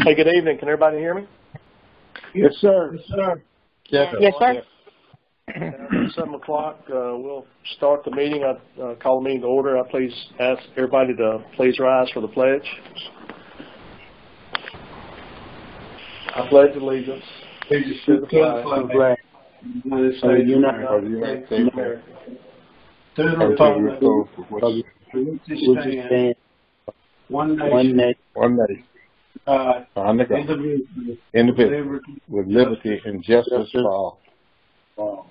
Hey, good evening. Can everybody hear me? Yes, sir. Yes, sir. Yes, sir. At 7 o'clock, we'll start the meeting. I call the meeting to order. I please ask everybody to please rise for the pledge. I pledge allegiance to the flag of the United States of America, to the republic for which it stands, one nation, under God, indivisible, with liberty and justice for all.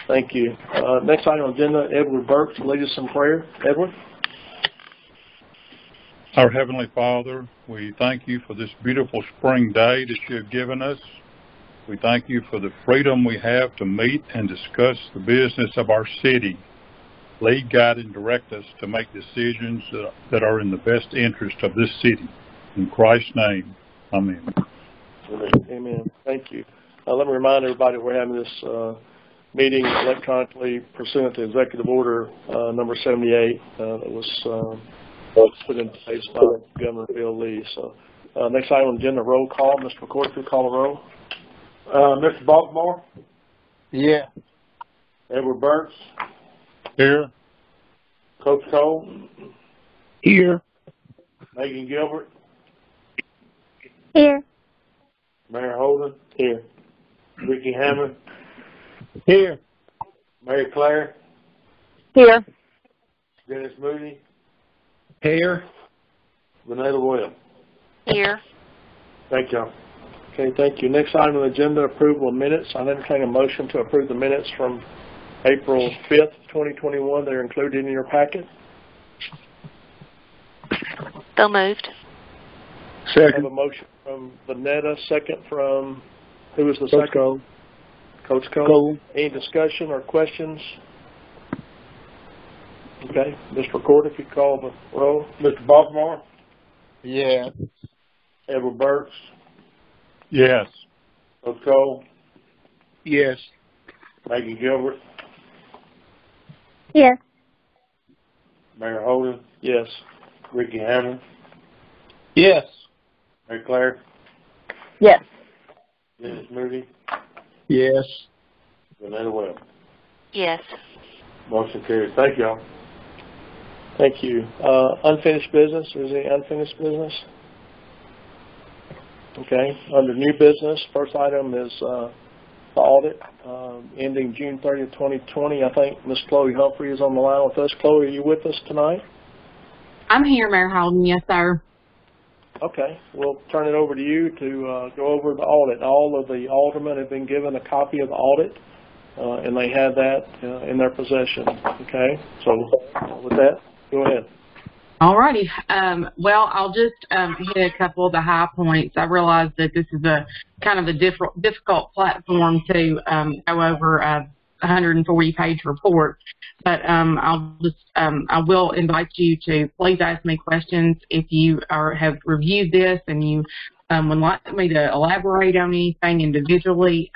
Thank you. Next item on the agenda, Edward Burks, lead us in prayer. Edward. Our Heavenly Father, we thank you for this beautiful spring day that you have given us. We thank you for the freedom we have to meet and discuss the business of our city. Lead, guide, and direct us to make decisions that are in the best interest of this city. In Christ's name, amen. Amen. Thank you. Let me remind everybody we're having this meeting electronically pursuant to Executive Order number 78 that was put in place by Governor Bill Lee. So next item on the agenda, roll call. Mr. Recorder, if you call the roll. Mr. Baltimore? Yeah. Edward Burks? Here. Coach Cole? Here. Megan Gilbert? Here. Mayor Holden? Here. Ricky Hammond? Here. Mary Claire? Here. Dennis Moody? Here. Renata Williams? Here. Thank you. Okay, thank you. Next item on the agenda, approval of minutes. I entertain a motion to approve the minutes from April 5th, 2021. They're included in your packet. So moved. Second. I have a motion from Vanetta, second from, who was the second? Cole. Coach Cole. Any discussion or questions? Okay, Mr. Recorder, if you call the roll. Mr. Baltimore? Yeah. Edward Burks? Yes. Coach Cole? Yes. Megan Gilbert? Yes. Mayor Holden? Yes. Ricky Hammond? Yes. Mary Claire? Yes. Dennis Moody? Yes. Renata Williams? Yes. Motion carries. Thank y'all. Thank you. Unfinished business. Is there any unfinished business? Okay. Under new business, first item is the audit ending June 30th, 2020. I think Ms. Chloe Humphrey is on the line with us. Chloe, are you with us tonight? I'm here, Mayor Holden. Yes, sir. Okay. We'll turn it over to you to go over the audit. All of the aldermen have been given a copy of the audit, and they have that in their possession. Okay. So with that, go ahead. All righty. Well, I'll just hit a couple of the high points. I realize that this is a kind of a difficult platform to go over a 140-page report, but I will invite you to please ask me questions if you have reviewed this and you would like me to elaborate on anything individually.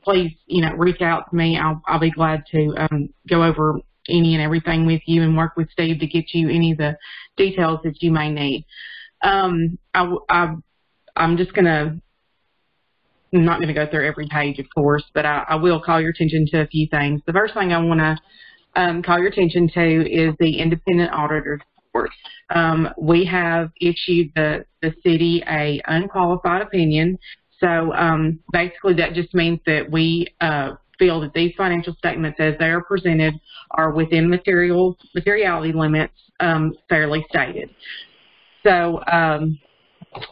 Please, reach out to me. I'll be glad to go over any and everything with you and work with Steve to get you any of the details that you may need. I'm not going to go through every page, of course, but I will call your attention to a few things. The first thing I want to call your attention to is the independent auditor's report. We have issued the city a unqualified opinion. So basically that just means that we feel that these financial statements as they are presented are within materiality limits fairly stated. So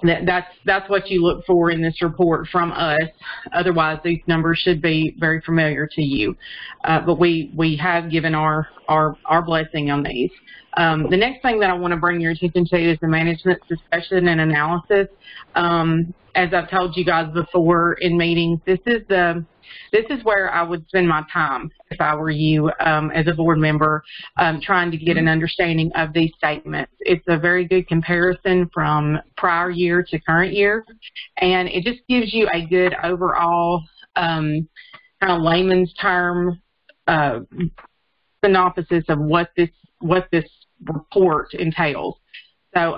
that's what you look for in this report from us. Otherwise, these numbers should be very familiar to you. But we have given our blessing on these. The next thing that I want to bring your attention to is the management discussion and analysis. As I've told you guys before in meetings, this is where I would spend my time if I were you as a board member trying to get an understanding of these statements. It's a very good comparison from prior year to current year, and it just gives you a good overall kind of layman's term synopsis of what this report entails. So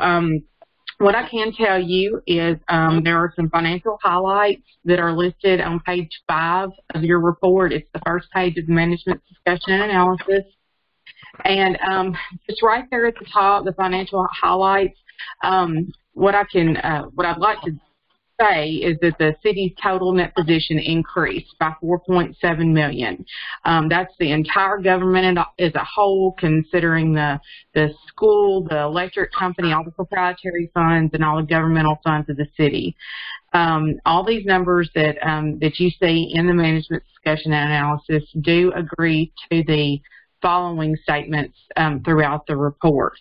What I can tell you is there are some financial highlights that are listed on page 5 of your report. It's the first page of the management discussion and analysis. And just right there at the top, the financial highlights, what I'd like to say is that the city's total net position increased by $4.7 million. That's the entire government as a whole, considering the school, the electric company, all the proprietary funds, and all the governmental funds of the city. All these numbers that you see in the management discussion and analysis do agree to the following statements throughout the report.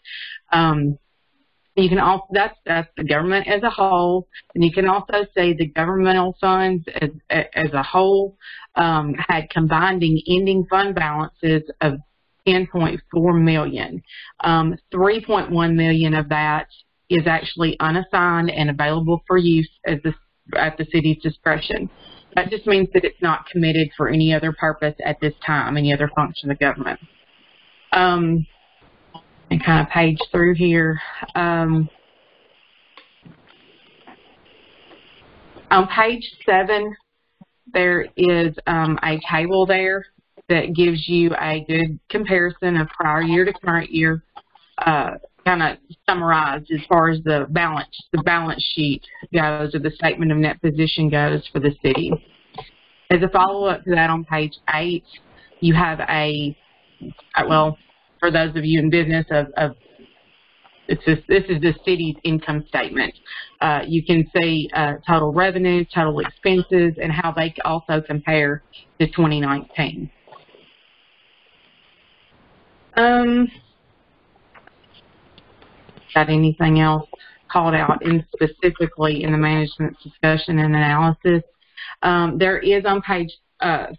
You can also, that's the government as a whole, and you can also say the governmental funds as a whole had combined ending fund balances of $10.4 million. $3.1 million of that is actually unassigned and available for use at the city's discretion. That just means that it's not committed for any other purpose at this time, any other function of government. And kind of page through here. On page 7, there is a table there that gives you a good comparison of prior year to current year, kind of summarized as far as the balance sheet goes, or the statement of net position goes for the city. As a follow-up to that, on page 8, you have for those of you in business, this is the city's income statement. You can see total revenue, total expenses, and how they also compare to 2019. Got anything else called out specifically in the management discussion and analysis? There is on page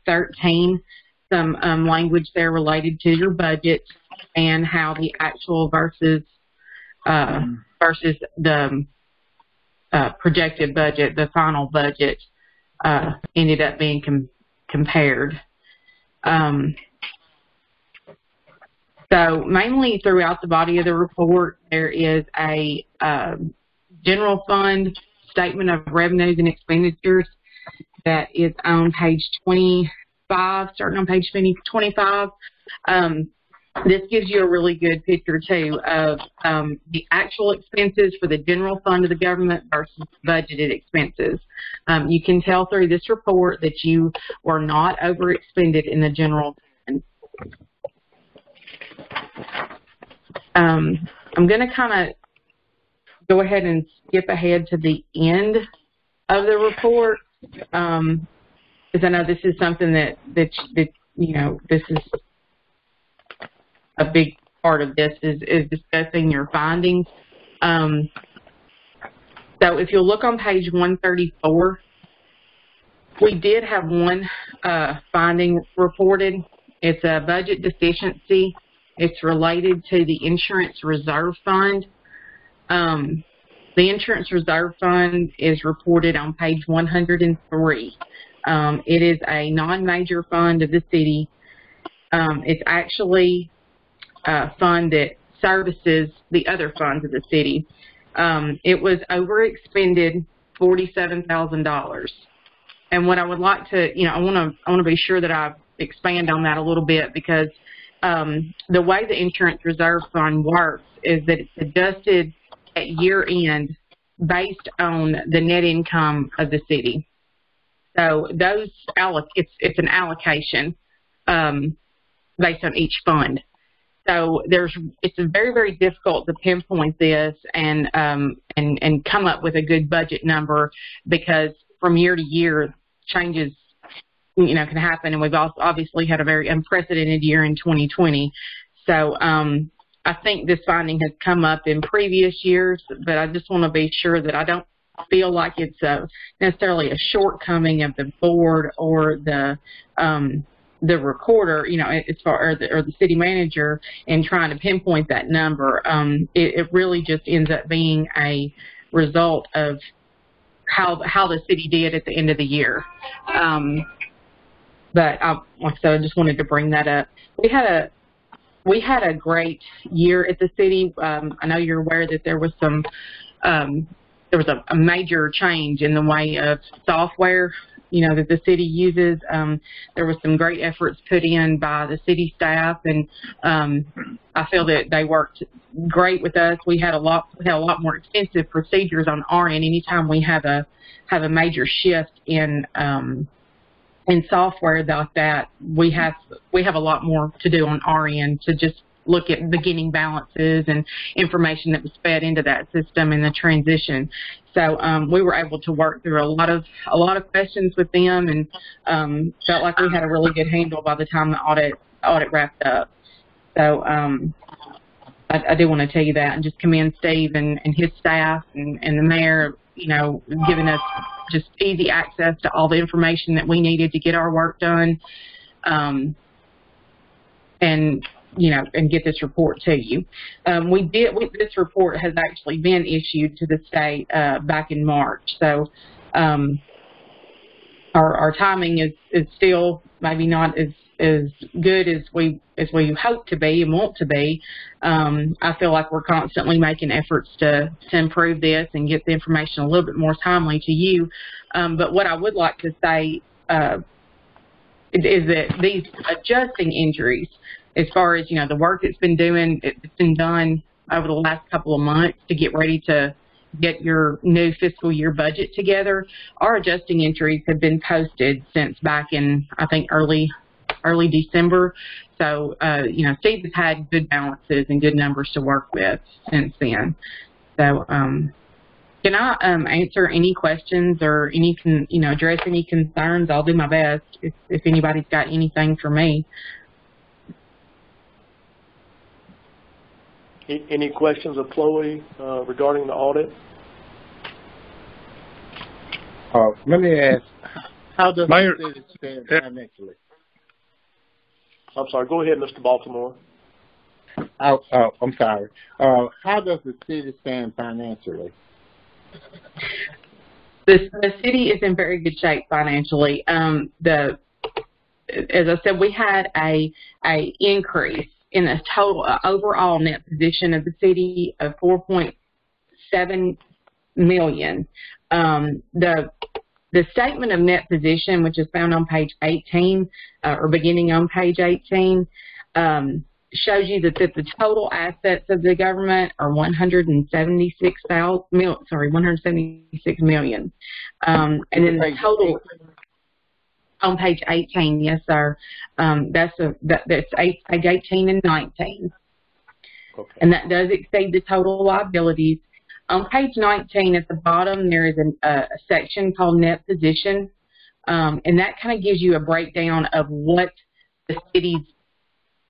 13 some language there related to your budget and how the actual versus the projected budget, the final budget, ended up being compared. So mainly throughout the body of the report, there is a general fund statement of revenues and expenditures that is on page 25, starting on page 25. This gives you a really good picture, too, of the actual expenses for the general fund of the government versus budgeted expenses. You can tell through this report that you were not overexpended in the general fund. I'm going to kind of go ahead and skip ahead to the end of the report, because I know this is something that you know, this is a big part of this is discussing your findings. So if you'll look on page 134, we did have one finding reported. It's a budget deficiency. It's related to the insurance reserve fund. The insurance reserve fund is reported on page 103. It is a non-major fund of the city. It's actually a fund that services the other funds of the city. It was overexpended $47,000. And what I would like to, you know, I want to be sure that I expand on that a little bit, because the way the insurance reserve fund works is that it's adjusted at year end based on the net income of the city. So those it's an allocation based on each fund. So it's very, very difficult to pinpoint this and come up with a good budget number, because from year to year changes, you know, can happen, and we've also obviously had a very unprecedented year in 2020. So I think this finding has come up in previous years, but I just want to be sure that I don't feel like it's necessarily a shortcoming of the board or the recorder, you know, as far as or the city manager in trying to pinpoint that number. It really just ends up being a result of how the city did at the end of the year. But like I said, I just wanted to bring that up. We had a great year at the city. I know you're aware that there was some there was a major change in the way of software, that the city uses. There was some great efforts put in by the city staff, and I feel that they worked great with us. We had a lot more extensive procedures on our end. Anytime we have a major shift in software like that, we have a lot more to do on our end to just look at beginning balances and information that was fed into that system in the transition. So we were able to work through a lot of questions with them, and felt like we had a really good handle by the time the audit wrapped up. So I do want to tell you that, and just commend Steve and his staff and the mayor, giving us just easy access to all the information that we needed to get our work done, and get this report to you. This report has actually been issued to the state back in March. So our timing is still maybe not as good as we hope to be and want to be. I feel like we're constantly making efforts to improve this and get the information a little bit more timely to you. But what I would like to say is that these adjusting injuries, as far as, the work it's been done over the last couple of months to get ready to get your new fiscal year budget together, our adjusting entries have been posted since back in, I think, early December. So, Steve has had good balances and good numbers to work with since then. So, can I answer any questions or address any concerns? I'll do my best if anybody's got anything for me. Any questions of Chloe regarding the audit? Let me ask, how does Mayor, the city stand financially? I'm sorry, go ahead, Mr. Baltimore. I'm sorry. How does the city stand financially? The city is in very good shape financially. As I said, we had a increase in the total overall net position of the city of $4.7 million. The statement of net position, which is found on page 18, or beginning on page 18, shows you that the total assets of the government are $176 million. And then the total on page 18, yes, sir. That's page 18 and 19. Okay. And that does exceed the total liabilities. On page 19 at the bottom, there is a section called net position, and that kind of gives you a breakdown of what the city's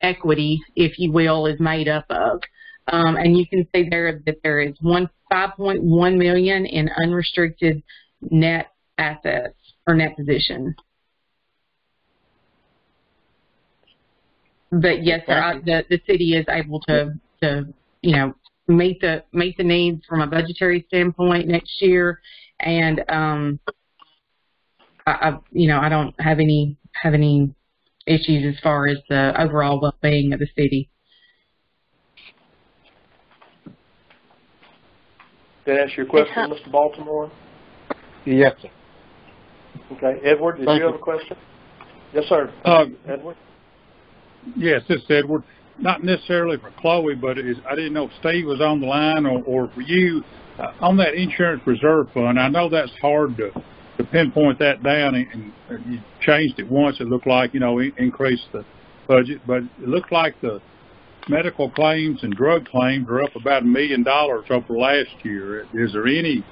equity, if you will, is made up of. And you can see there that there is $5.1 million in unrestricted net assets or net position. But yes, sir, the city is able to meet the needs from a budgetary standpoint next year, and I don't have any issues as far as the overall well-being of the city. Did I answer your question, Mr. Baltimore? Yes, sir. Okay. Edward, did you have a question? Yes, sir. Edward? Yes, this is Edward. Not necessarily for Chloe, but I didn't know if Steve was on the line or for you. On that insurance reserve fund, I know that's hard to pinpoint that down, and you changed it once. It looked like, increased the budget, but it looked like the medical claims and drug claims are up about $1 million over last year. Is there any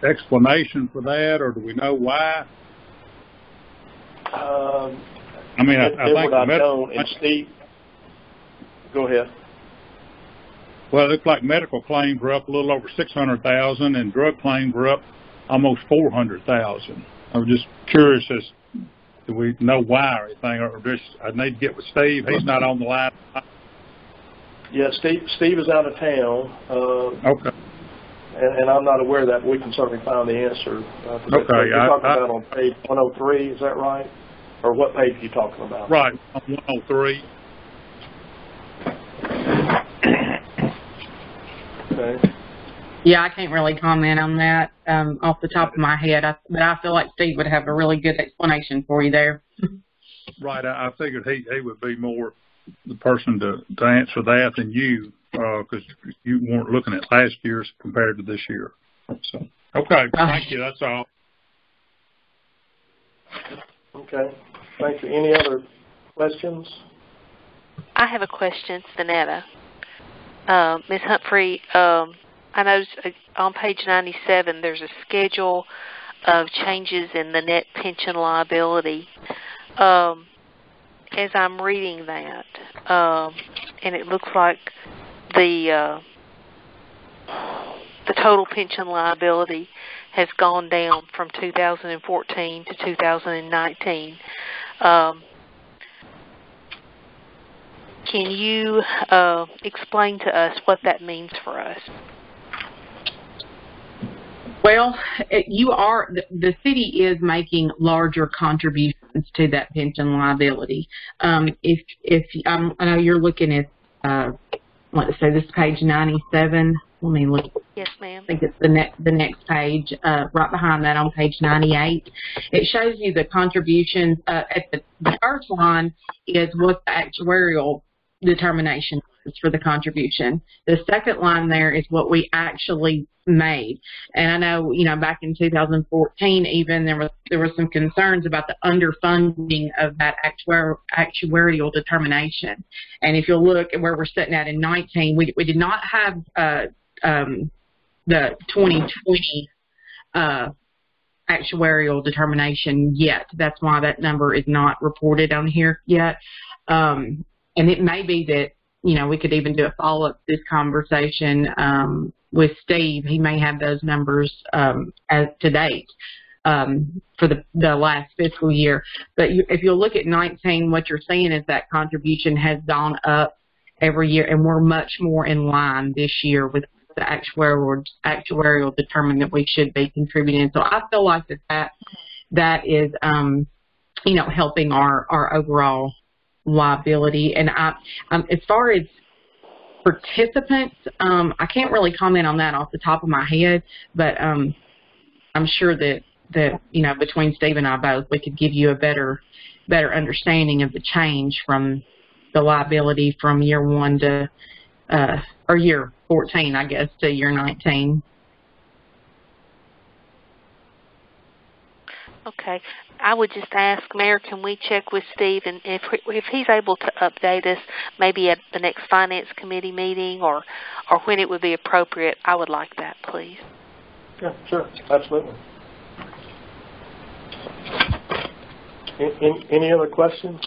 explanation for that, or do we know why? I think the medical... And Steve, go ahead. Well, it looked like medical claims were up a little over $600,000, and drug claims were up almost $400,000. I was just curious as do we know why or anything, or just I need to get with Steve. He's not on the line. Yeah, Steve is out of town. Okay. And I'm not aware of that, but we can certainly find the answer. Okay. You're talking about on page 103, is that right? Or what page are you talking about? Right, on 103. Okay. Yeah, I can't really comment on that off the top of my head, but I feel like Steve would have a really good explanation for you there. Right. I figured he would be more the person to answer that than you, because you weren't looking at last year's compared to this year. So, okay. Thank you. That's all. Okay. Thank you. Any other questions? I have a question, Stanetta. Ms. Humphrey, I noticed on page 97 there's a schedule of changes in the net pension liability. As I'm reading that, and it looks like the total pension liability has gone down from 2014 to 2019. Can you explain to us what that means for us? Well, the city is making larger contributions to that pension liability. If I know you're looking at, let's say this is page 97. Let me look. Yes, ma'am. I think it's the next page, right behind that on page 98. It shows you the contributions. At the first line is what the actuarial determination is for the contribution. The second line there is what we actually made. And I know, back in 2014, even there was some concerns about the underfunding of that actuarial determination. And if you'll look at where we're sitting at in 19, we did not have the 2020 actuarial determination yet. That's why that number is not reported on here yet. And it may be that, we could even do a follow-up to this conversation with Steve. He may have those numbers as to date for the last fiscal year. But if you look at 19, what you're seeing is that contribution has gone up every year, and we're much more in line this year with the actuarial determined that we should be contributing. So I feel like that is, helping our overall liability. And as far as participants, I can't really comment on that off the top of my head, but I'm sure that between Steve and I both, we could give you a better understanding of the change from the liability from year 1 to or year 14, I guess, to year 19. Okay. I would just ask, Mayor, can we check with Steve, and if he's able to update us maybe at the next Finance Committee meeting or when it would be appropriate, I would like that, please. Yeah, sure. Absolutely. Any other questions?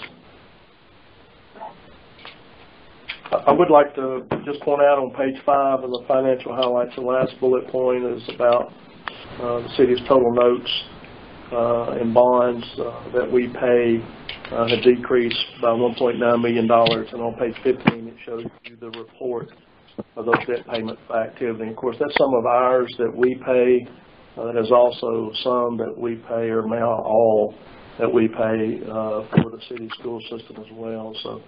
I would like to just point out on page 5 of the financial highlights, the last bullet point is about the city's total notes and bonds that we pay have decreased by $1.9 million. And on page 15, it shows you the report of those debt payments by activity. And of course, that's some of ours that we pay. There's also some that we pay, or now all that we pay for the city school system as well. So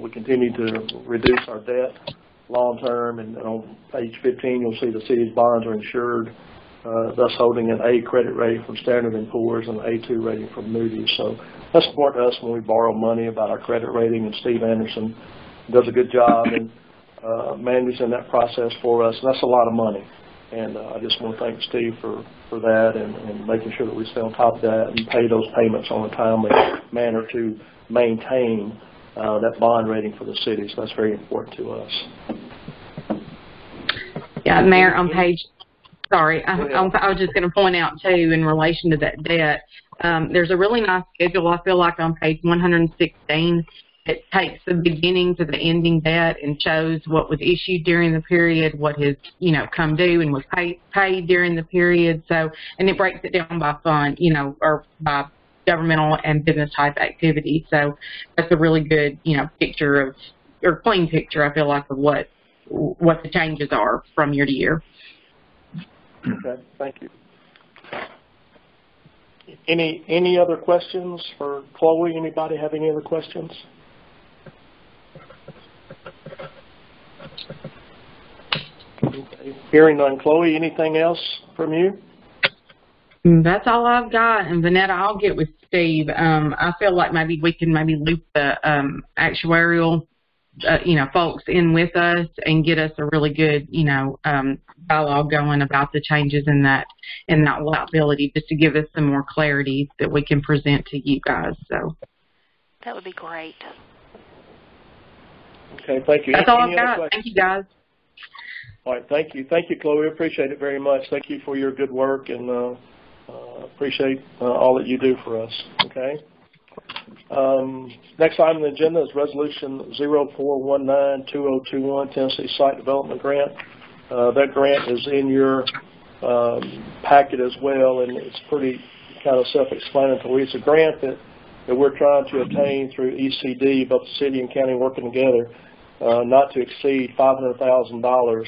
we continue to reduce our debt long term. And on page 15, you'll see the city's bonds are insured, thus holding an A credit rating from Standard & Poor's and an A2 rating from Moody's. So that's important to us when we borrow money about our credit rating, and Steve Anderson does a good job in managing that process for us. And that's a lot of money. And I just want to thank Steve for that and making sure that we stay on top of that and pay those payments on a timely manner to maintain that bond rating for the city. So that's very important to us. Yeah, Mayor, on page... Sorry, I was just going to point out, too, in relation to that debt, there's a really nice schedule, I feel like, on page 116. It takes the beginning to the ending debt and shows what was issued during the period, what has, come due and was paid during the period. So, and it breaks it down by fund, or by governmental and business type activity. So that's a really good, picture of, or clean picture, I feel like, of what the changes are from year to year. Okay, thank you. Any other questions for Chloe? Anybody have any other questions? Okay. Hearing none. Chloe, anything else from you? That's all I've got. And Vanetta, I'll get with Steve. I feel like maybe we can loop the actuarial, folks in with us and get us a really good, dialogue going about the changes in that liability, just to give us some more clarity that we can present to you guys. So that would be great. Okay, thank you. That's all I've got. Thank you, guys. All right, thank you. Thank you, Chloe. We appreciate it very much. Thank you for your good work, and appreciate all that you do for us. Okay. Next item on the agenda is Resolution 0419-2021 Tennessee Site Development Grant. That grant is in your packet as well, and it's pretty kind of self-explanatory. It's a grant that we're trying to obtain through ECD, both the city and county working together, not to exceed $500,000.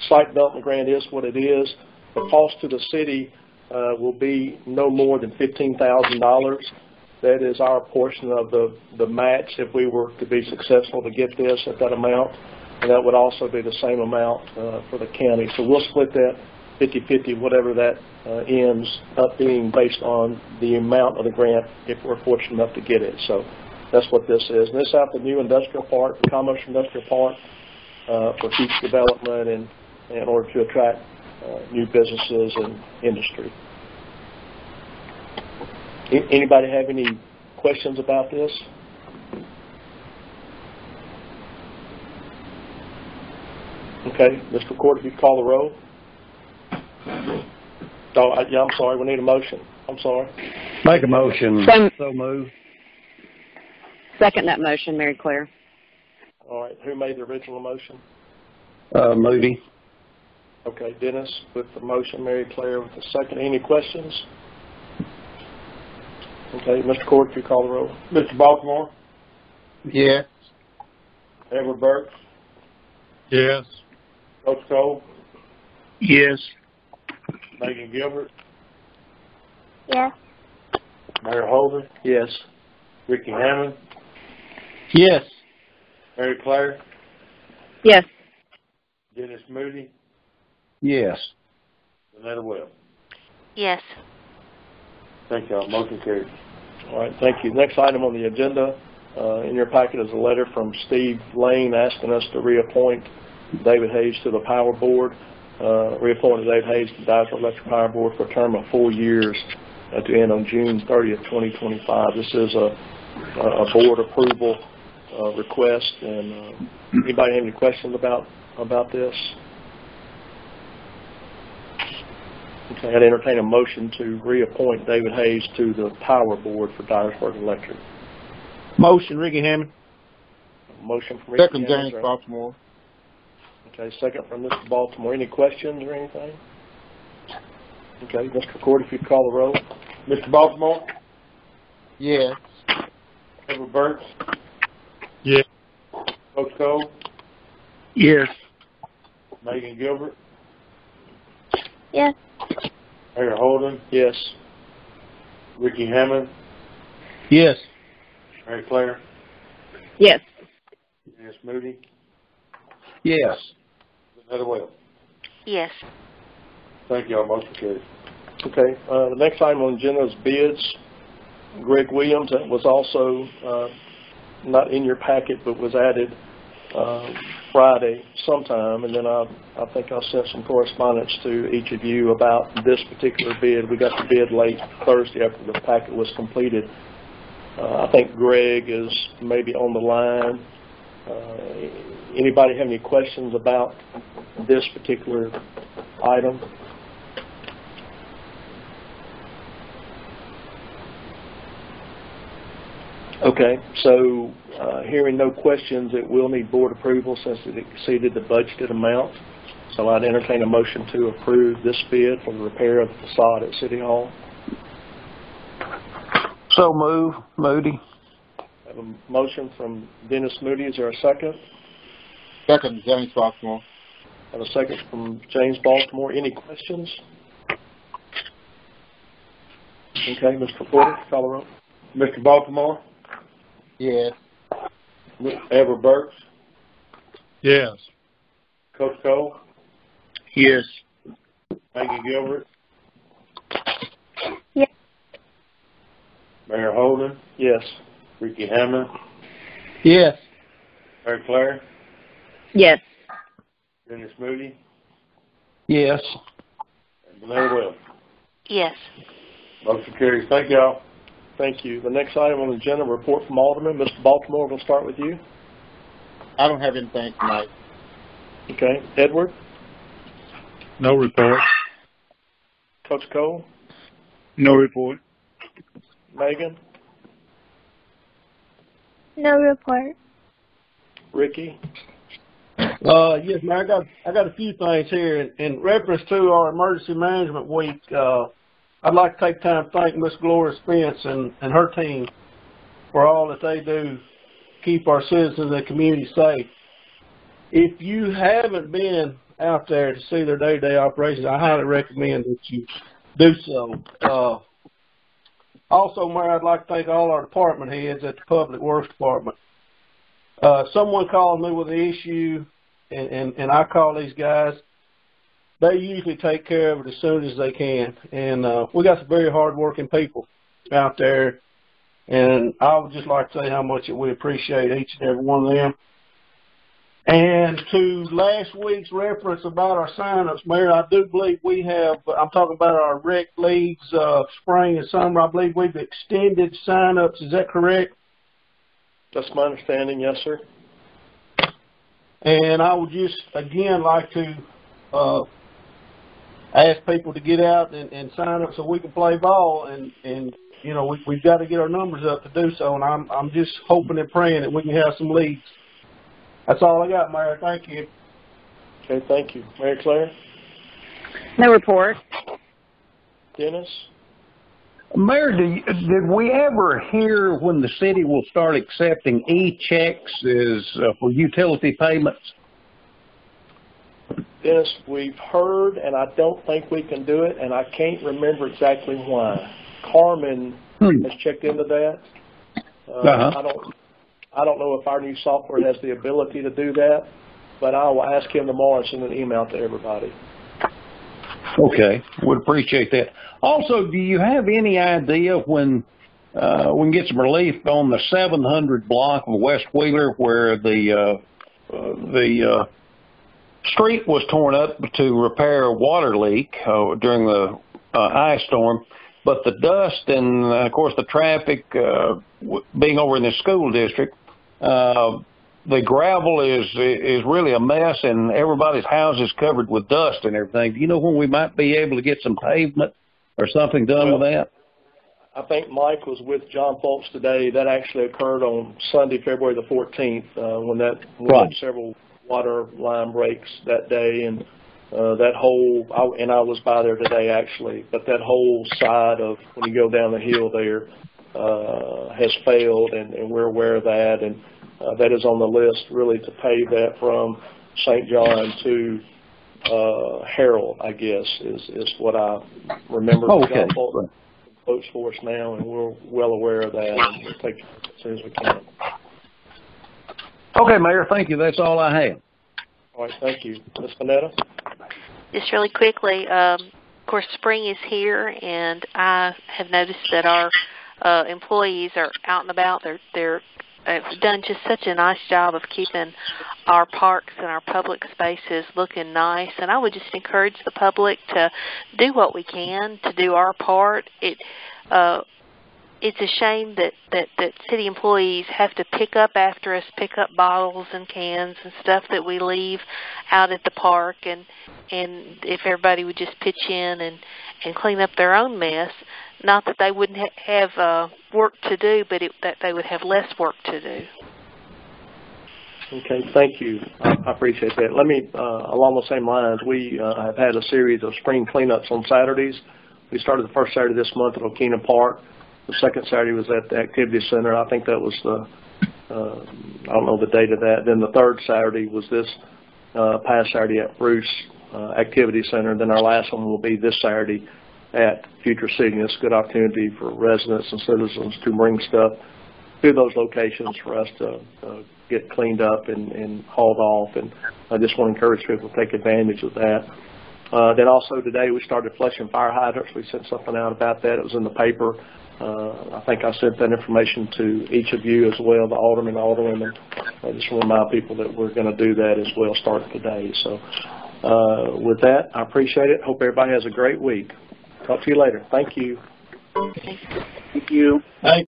Site development grant is what it is. The cost to the city will be no more than $15,000. That is our portion of the match if we were to be successful to get this at that amount, and that would also be the same amount for the county. So we'll split that 50-50, whatever that ends up being based on the amount of the grant if we're fortunate enough to get it. So that's what this is. And this is out the new industrial park, the commercial industrial park, for future development and in order to attract new businesses and industry. Anybody have any questions about this? Okay, Mr. Recorder, if you call the roll. Oh, yeah, I'm sorry. We need a motion. I'm sorry. Make a motion. So move. Second that motion, Mary Claire. All right. Who made the original motion? Moody. Okay, Dennis with the motion, Mary Claire with the second. Any questions? Okay, Mr. Court, if you call the roll. Mr. Baltimore? Yes. Edward Burks? Yes. Coach Cole? Yes. Megan Gilbert? Yes. Mayor Holden? Yes. Ricky Hammond? Yes. Mary Claire? Yes. Dennis Moody? Yes. Vanetta Webb? Yes. Thank y'all. Motion carried. All right, thank you. Next item on the agenda in your packet is a letter from Steve Lane asking us to reappoint David Hayes to the Power Board. Reappointed David Hayes to the Dyersburg Electric Power Board for a term of 4 years to end on June 30th, 2025. This is a board approval request, and anybody have any questions about this? Okay, I'd entertain a motion to reappoint David Hayes to the Power Board for Dyersburg Electric. Motion, Ricky Hammond. Motion from Ricky Second, Hammond, James Baltimore. Okay, second from Mr. Baltimore. Any questions or anything? Okay, Mr. Recorder, if you'd call the roll. Mr. Baltimore? Yes. Edward Burks? Yes. Coach Cole? Yes. Megan Gilbert? Yes. Mayor Holden? Yes. Ricky Hammond? Yes. Mary Claire? Yes. Dennis Moody? Yes. Vanetta Webb? Yes. Thank y'all. Motion carried. Okay, the next item on the agenda is bids. Greg Williams, that was also not in your packet, but was added Friday sometime, and then I think I sent some correspondence to each of you about this particular bid. We got the bid late Thursday after the packet was completed. I think Greg is maybe on the line. Anybody have any questions about this particular item? Okay, so hearing no questions, it will need board approval since it exceeded the budgeted amount. So I'd entertain a motion to approve this bid for the repair of the facade at City Hall. So move, Moody. I have a motion from Dennis Moody. Is there a second? Second, James Baltimore. I have a second from James Baltimore. Any questions? Okay, Mr. Reporter, call the roll. Mr. Baltimore? Yes. Edward Burks? Yes. Coach Cole? Yes. Maggie Gilbert? Yes. Mayor Holden? Yes. Ricky Hammond? Yes. Mary Claire? Yes. Dennis Moody? Yes. And Vanessa Williams? Yes. Motion carries. Thank y'all. Thank you. The next item on the agenda, report from Alderman. Mr. Baltimore, we'll start with you. I don't have anything tonight. Okay. Edward? No report. Coach Cole? No report. Megan? No report. Ricky? Yes, man, I got a few things here. In reference to our emergency management week, I'd like to take time to thank Miss Gloria Spence and her team for all that they do to keep our citizens and community safe. If you haven't been out there to see their day-to-day operations, I highly recommend that you do so. Also, Mayor, I'd like to thank all our department heads at the Public Works Department. Someone called me with an issue, and I call these guys. They usually take care of it as soon as they can. And we got some very hard-working people out there, and I would just like to say how much we appreciate each and every one of them. And to last week's reference about our sign-ups, Mayor, I do believe we have, I'm talking about our rec leagues, spring and summer, I believe we've extended sign-ups. Is that correct? That's my understanding, yes, sir. And I would just, again, like to ask people to get out and sign up so we can play ball. And you know, we've got to get our numbers up to do so. And I'm just hoping and praying that we can have some leagues. That's all I got, Mayor. Thank you. Okay, thank you. Mary Claire? No report. Dennis? Mayor, did we ever hear when the city will start accepting e-checks for utility payments? Dennis, we've heard, and I don't think we can do it, and I can't remember exactly why. Carmen has checked into that. I don't know if our new software has the ability to do that, but I will ask him tomorrow and send an email to everybody. Okay, would appreciate that. Also, do you have any idea when we can get some relief on the 700 block of West Wheeler where the street was torn up to repair a water leak during the ice storm, but the dust and, of course, the traffic being over in the school district, the gravel is really a mess, and everybody's house is covered with dust and everything. Do you know when we might be able to get some pavement or something done with that? I think Mike was with John Foltz today. That actually occurred on Sunday, February the 14th, when we had several water line breaks that day, and that whole, and I was by there today actually, but that whole side of when you go down the hill there has failed, and we're aware of that, and that is on the list really to pave that from St. John to Harold, I guess, is what I remember. Okay. John Foltz votes for us now, and we're well aware of that, and we'll take it as soon as we can. Okay, Mayor, thank you. That's all I have. All right, thank you. Ms. Panetta? Just really quickly, of course, spring is here, and I have noticed that our employees are out and about. They're done just such a nice job of keeping our parks and our public spaces looking nice, and I would just encourage the public to do what we can to do our part. It's a shame that city employees have to pick up after us, pick up bottles and cans and stuff that we leave out at the park, and if everybody would just pitch in and clean up their own mess, not that they wouldn't have work to do, but that they would have less work to do. Okay, thank you. I appreciate that. Let me, along the same lines, we have had a series of spring cleanups on Saturdays. We started the first Saturday this month at Okina Park. The second Saturday was at the Activity Center. I think that was I don't know the date of that. Then the third Saturday was this past Saturday at Bruce Activity Center. And then our last one will be this Saturday at Future City. It's a good opportunity for residents and citizens to bring stuff to those locations for us to get cleaned up and hauled off. And I just want to encourage people to take advantage of that. Then also today we started flushing fire hydrants. We sent something out about that. It was in the paper. I think I sent that information to each of you as well, the alderman, alderwomen. I just want to remind people that we're going to do that as well starting today. So with that, I appreciate it. Hope everybody has a great week. Talk to you later. Thank you. Thank you. Thank